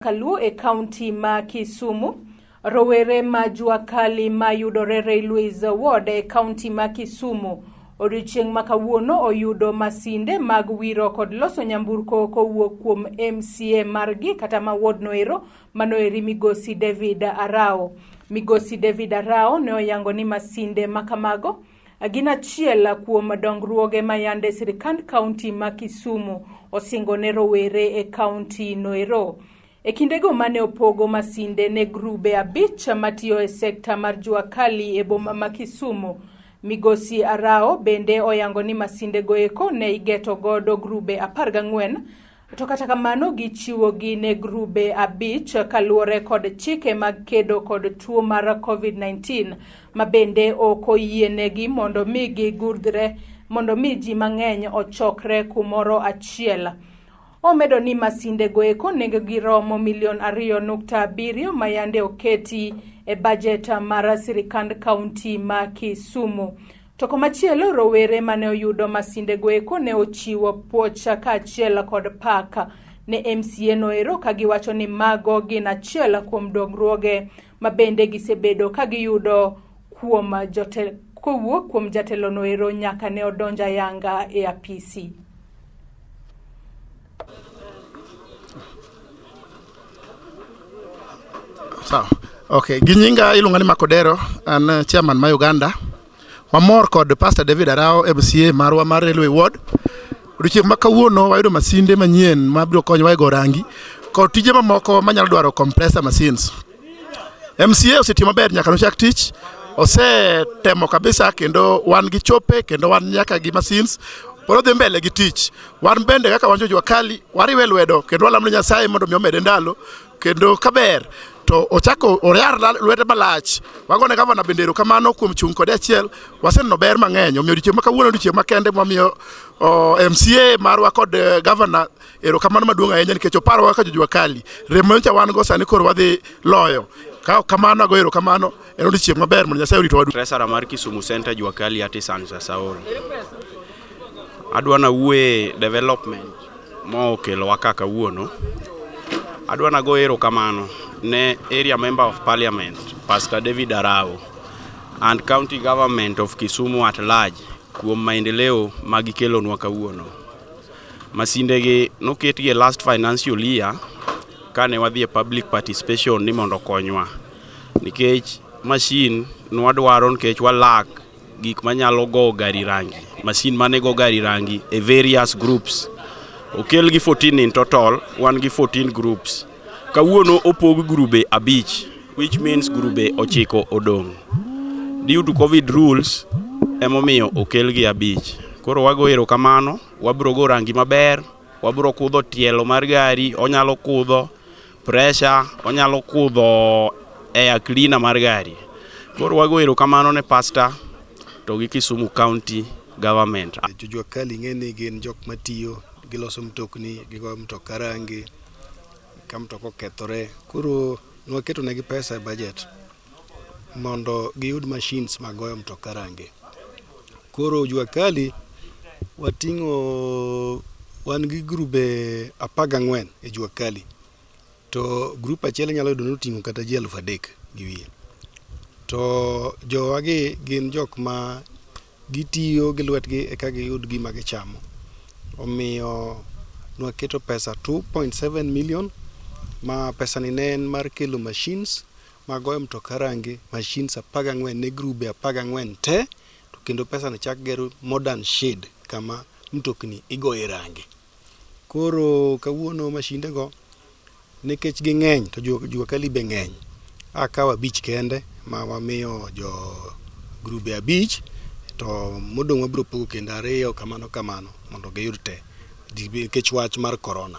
Kaluo e kaunti ma Kisumu, rowere ma Juakali ma yudore Railways Ward e kaunti ma Kisumu, odiochieng' ma kawuono oyudo masinde mag wiro kod loso nyamburko kowuok kuom MCA margi kata ma ward noero manoeri Migosi David Arao. Migosi David Arao ne oyango ni masinde makamago gin achiel kuom dongruoge mayande sirikand kaunti ma Kisumu osingo ne rowere e kaunti noero. E kindego mane opogo masinde ne grube 5 matiyo e sekta mar Juakali e boma ma Kisumu, Migosi Arao bende oyango ni masinde goeko ne igeto godo grube 14, to kata kamano gichiwo gi ne grube 5 kaluwore kod chike mag kedo kod tuo mar COVID-19 ma bende ok oyienegi mondo mi gigudre mondo mi ji mang'eny ochokre kumoro achiel. Omedo ni masinde goeko nengo giromo $2.7 mayande oketi e budget mar sirikand kaunti ma Kisumu. To komachielo rowere mane oyudo masinde goeko ne ochiwo puoch kaachiel kod paka ne MCA noero kagiwacho ni mago gin achiel kuom dongruoge ma bende gisebedo kagiyudo kuom jatelo noero nyaka ne odonja yanga e apisi. Okay, ginyinga ilungani Makodero, an chairman ma Uganda. Wamor kod Pastor David Arao MCA marwa mar Railway Ward. Odiochieng' ma kawuono wayudo masinde manyien ma biro konyowa e go rangi kod tije mamoko manyalo dwaro compressor machines. MCA osetimo maber nyaka nochak tich. Osetemo kabisa kendo wan gi chope kendo wan nyaka gi machines. Poro dhi mbele gi tich. Wan bende kaka wan Juakali wariwe lwedo kendo walamo Nyasaye mondo mi omede ndalo kendo kaber. To ochako oriar lwete malach. Wagone gavana bendero kamano kuom chung' kode achiel waseneno ber mang'eny. Omiyo odiochieng' ma kawuono odiochieng' makende momiyo MCA marwa kod gavana erokamano maduong' ahinya nikech oparowa kaka Juakali. Rem manyocha wan go sani koro wadhi loyo. Ka kamano ago erokamano en odiochieng' maber mondo Nyasaye orito wadu. Treasurer mar Kisumu Center Juakali Artisans Sasaol. Adwana wuoye development ma okelowa kaka kawuono. Adwana go erokamano ne area member of parliament Pastor David Arao and county government of Kisumu at large kuom maendeleo magikelonwa kawuono. Masindegi noketgi last financial year kane wadhi e public participation ni mondo konywa nikech machine nwadwaro nikech walak gik manyalo go gari rangi, machine mane go gari rangi e various groups. Okelgi 14 in total, wan gi 14 groups. Kawuono opog grube 5, which means grube 9 odong'. Due to COVID rules, emomiyo okelgi 5. Koro wago erokamano, wabiro go rangi maber, wabiro kudho tielo mar gari, onyalo kudho pressure, onyalo kudho air cleaner mar gari. Koro wago erokamano ne pastor to gi Kisumu County Government. Juakali ng'eni gin jok matiyo giloso mtokni, gigo mtoka rangi ka mtoko okethore. Koro nwaketo negi pesa e budget mondo giyud machines magoyo mtoka rangi. Koro Juakali wating'o wan gi grube 14 e Juakali. To group achiel nyalo yudo noting'o kata ji 3,000 gi wiye. To jowagi gin jok ma gitiyo gi lwetgi eka giyud gima gichamo. Omiyo nwaketo pesa 2.7 million ma pesa ni ne en mar kelo machines magoyo mtoka rangi, machines 14 ne grube 14 te, to kendo pesa ni chak gero modern shade kama mtokni igoye rangi. Koro kawuono mashinde go nikech ging'eny to Juakali be ng'eny. Akawa 5 kende ma wamiyo jo grube 5 to modong' wabiro pogo kendo 2 kamano mondo giyud te nikech wach mar corona.